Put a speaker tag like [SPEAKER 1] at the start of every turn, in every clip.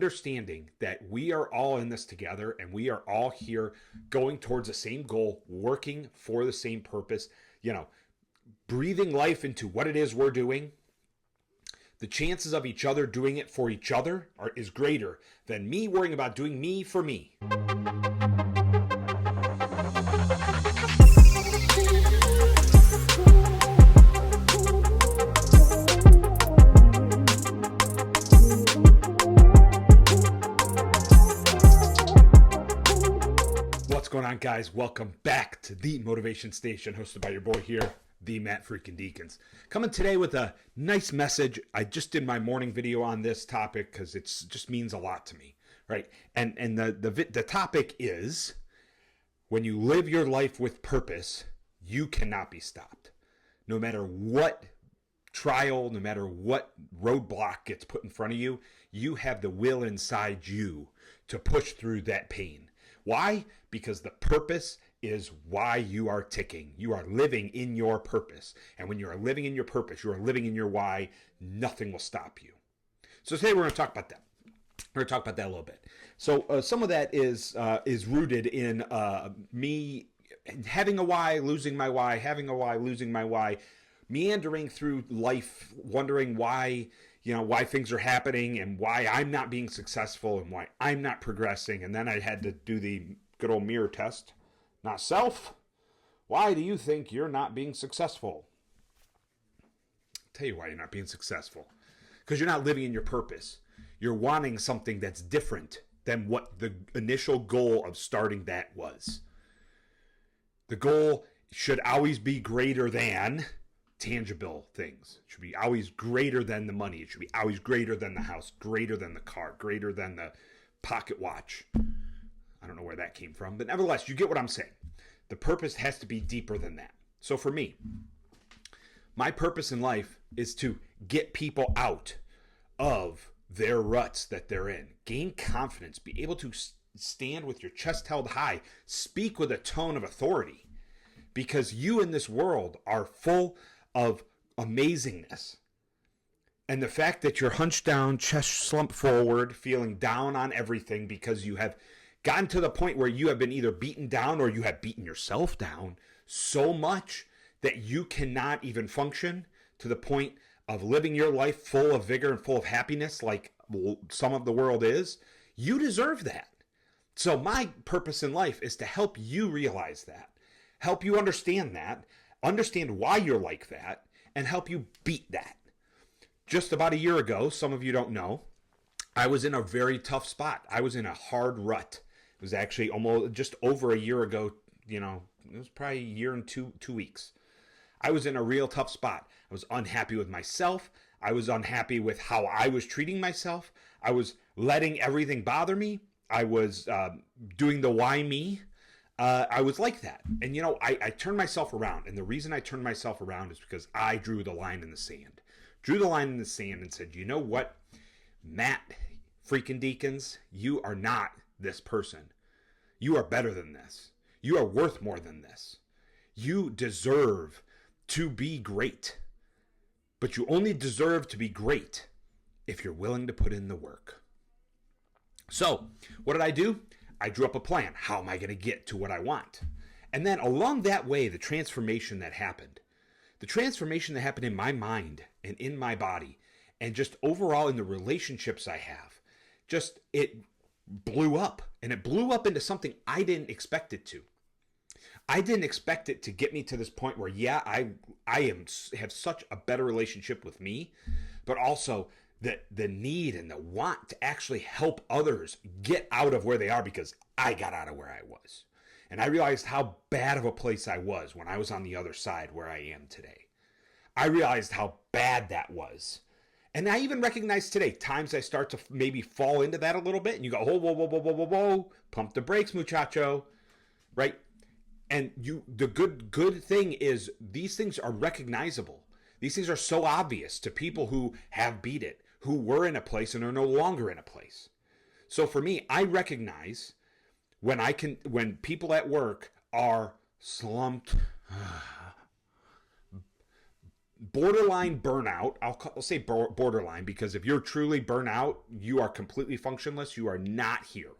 [SPEAKER 1] understanding that we are all in this together and we are all here going towards the same goal, working for the same purpose, breathing life into what it is we're doing. The chances of each other doing it for each other is greater than me worrying about doing me for me. What's going on, guys? Welcome back to the Motivation Station, hosted by your boy here, the Mattfreakindeakins. Coming today with a nice message. I just did my morning video on this topic because it just means a lot to me, right? And the topic is, when you live your life with purpose, you cannot be stopped. No matter what trial, no matter what roadblock gets put in front of you, you have the will inside you to push through that pain. Why? Because the purpose is why you are ticking. You are living in your purpose. And when you are living in your purpose, you are living in your why, nothing will stop you. So today we're going to talk about that. We're going to talk about that a little bit. So some of that is rooted in me having a why, losing my why, having a why, losing my why, meandering through life, wondering why things are happening and why I'm not being successful and why I'm not progressing. And then I had to do the good old mirror test. Not self. Why do you think you're not being successful? I'll tell you why you're not being successful. Because you're not living in your purpose. You're wanting something that's different than what the initial goal of starting that was. The goal should always be greater than tangible things. It should be always greater than the money. It should be always greater than the house, greater than the car, greater than the pocket watch. I don't know where that came from, but nevertheless, you get what I'm saying. The purpose has to be deeper than that. So for me, my purpose in life is to get people out of their ruts that they're in, gain confidence, be able to stand with your chest held high, speak with a tone of authority, because you in this world are full of amazingness. And the fact that you're hunched down, chest slumped forward, feeling down on everything because you have gotten to the point where you have been either beaten down or you have beaten yourself down so much that you cannot even function to the point of living your life full of vigor and full of happiness like some of the world is, you deserve that. So my purpose in life is to help you realize that, help you understand that, understand why you're like that, and help you beat that. Just about a year ago, some of you don't know, I was in a very tough spot. I was in a hard rut. It was actually almost just over a year ago, it was probably a year and two weeks. I was in a real tough spot. I was unhappy with myself. I was unhappy with how I was treating myself. I was letting everything bother me. I was doing the why me. I was like that. And, I turned myself around. And the reason I turned myself around is because I drew the line in the sand. Drew the line in the sand and said, you know what, Mattfreakindeakins, you are not this person. You are better than this. You are worth more than this. You deserve to be great. But you only deserve to be great if you're willing to put in the work. So, what did I do? I drew up a plan. How am I going to get to what I want? And then along that way, the transformation that happened in my mind and in my body, and just overall in the relationships I have, it blew up. And it blew up into something I didn't expect it to. I didn't expect it to get me to this point where, I have such a better relationship with me, but also the need and the want to actually help others get out of where they are because I got out of where I was. And I realized how bad of a place I was when I was on the other side where I am today. I realized how bad that was. And I even recognize today, times I start to maybe fall into that a little bit, and you go, whoa, whoa, whoa, whoa, whoa, whoa, whoa, pump the brakes, muchacho, right? And the good thing is these things are recognizable. These things are so obvious to people who have beat it, who were in a place and are no longer in a place. So for me, I recognize when people at work are slumped, borderline burnout. I'll say borderline because if you're truly burnout, you are completely functionless. You are not here.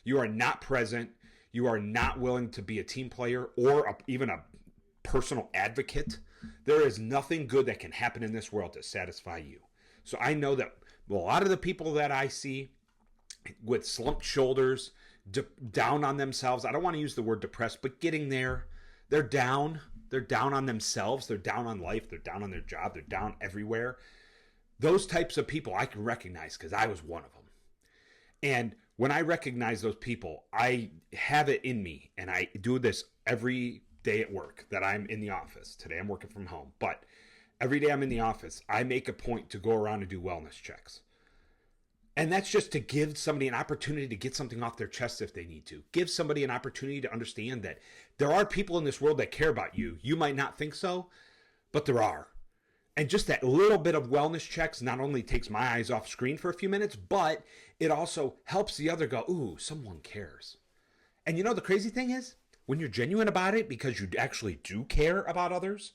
[SPEAKER 1] You are not present. You are not willing to be a team player or even a personal advocate. There is nothing good that can happen in this world to satisfy you. So I know that a lot of the people that I see with slumped shoulders, down on themselves, I don't want to use the word depressed, but getting there, they're down. They're down on themselves. They're down on life. They're down on their job. They're down everywhere. Those types of people I can recognize because I was one of them. And when I recognize those people, I have it in me, and I do this every day at work that I'm in the office. Today I'm working from home, but every day I'm in the office, I make a point to go around and do wellness checks. And that's just to give somebody an opportunity to get something off their chest if they need to. Give somebody an opportunity to understand that there are people in this world that care about you. You might not think so, but there are. And just that little bit of wellness checks not only takes my eyes off screen for a few minutes, but it also helps the other go, ooh, someone cares. And you know, the crazy thing is, when you're genuine about it because you actually do care about others,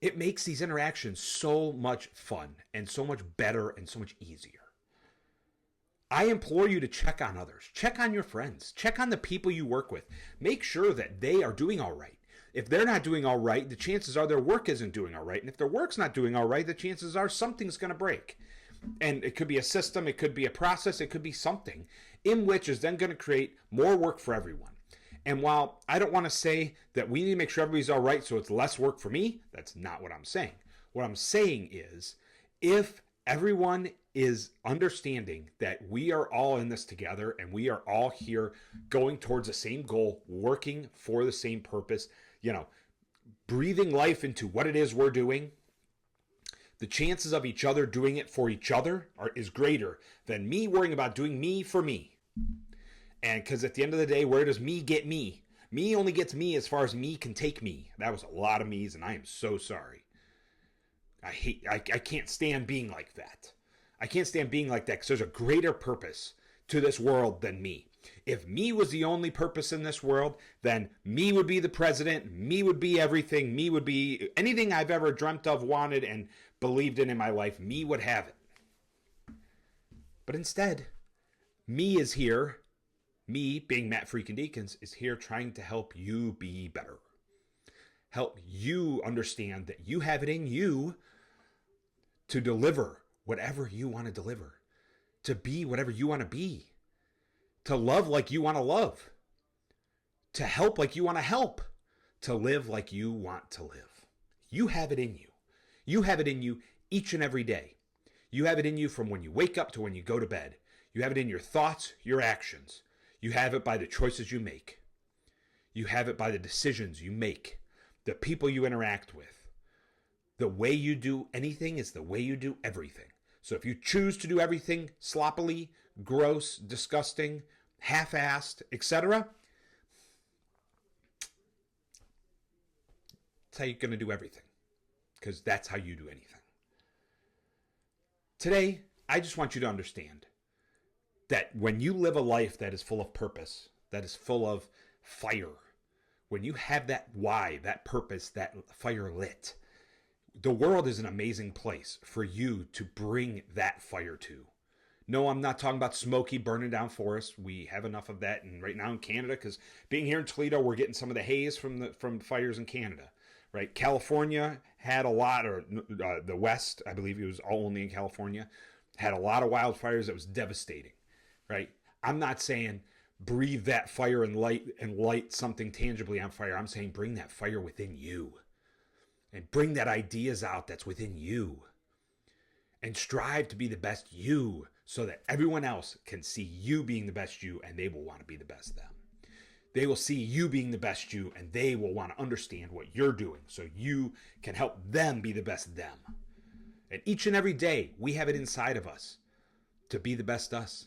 [SPEAKER 1] it makes these interactions so much fun and so much better and so much easier. I implore you to check on others. Check on your friends. Check on the people you work with. Make sure that they are doing all right. If they're not doing all right, the chances are their work isn't doing all right. And if their work's not doing all right, the chances are something's going to break. And it could be a system, it could be a process, it could be something in which is then going to create more work for everyone. And while I don't want to say that we need to make sure everybody's all right so it's less work for me, that's not what I'm saying. What I'm saying is if everyone is understanding that we are all in this together and we are all here going towards the same goal, working for the same purpose, breathing life into what it is we're doing, the chances of each other doing it for each other is greater than me worrying about doing me for me. And because at the end of the day, where does me get me? Me only gets me as far as me can take me. That was a lot of me's, and I am so sorry. I can't stand being like that. I can't stand being like that because there's a greater purpose to this world than me. If me was the only purpose in this world, then me would be the president, me would be everything, me would be anything I've ever dreamt of, wanted, and believed in my life, me would have it. But instead, me is here, me being Mattfreakindeakins, is here trying to help you be better. Help you understand that you have it in you to deliver whatever you want to deliver, to be whatever you want to be, to love like you want to love, to help like you want to help, to live like you want to live. You have it in you. You have it in you each and every day. You have it in you from when you wake up to when you go to bed. You have it in your thoughts, your actions. You have it by the choices you make. You have it by the decisions you make, the people you interact with. The way you do anything is the way you do everything. So if you choose to do everything sloppily, gross, disgusting, half-assed, etc., that's how you're going to do everything. Because that's how you do anything. Today, I just want you to understand that when you live a life that is full of purpose, that is full of fire, when you have that why, that purpose, that fire lit, the world is an amazing place for you to bring that fire to. No, I'm not talking about smoky, burning down forests. We have enough of that, and right now in Canada, because being here in Toledo, we're getting some of the haze from fires in Canada, right? California had a lot, or the West, I believe it was all only in California, had a lot of wildfires that was devastating, right? I'm not saying breathe that fire and light something tangibly on fire. I'm saying bring that fire within you. And bring that ideas out that's within you. And strive to be the best you so that everyone else can see you being the best you and they will want to be the best them. They will see you being the best you and they will want to understand what you're doing so you can help them be the best them. And each and every day we have it inside of us to be the best us.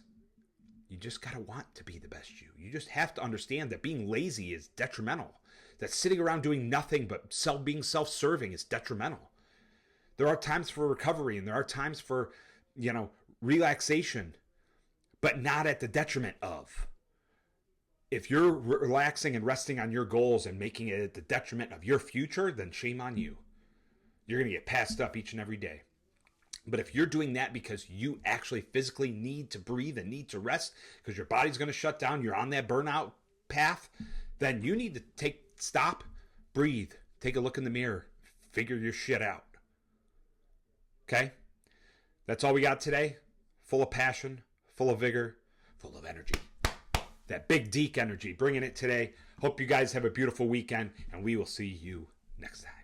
[SPEAKER 1] You just got to want to be the best you. You just have to understand that being lazy is detrimental. That sitting around doing nothing but being self-serving is detrimental. There are times for recovery and there are times for, relaxation, but not at the detriment of. If you're relaxing and resting on your goals and making it at the detriment of your future, then shame on you. you're going to get passed up each and every day. But if you're doing that because you actually physically need to breathe and need to rest because your body's going to shut down, you're on that burnout path, then you need to stop, breathe, take a look in the mirror, figure your shit out. Okay? That's all we got today. Full of passion, full of vigor, full of energy. That big Deke energy, bringing it today. Hope you guys have a beautiful weekend, and we will see you next time.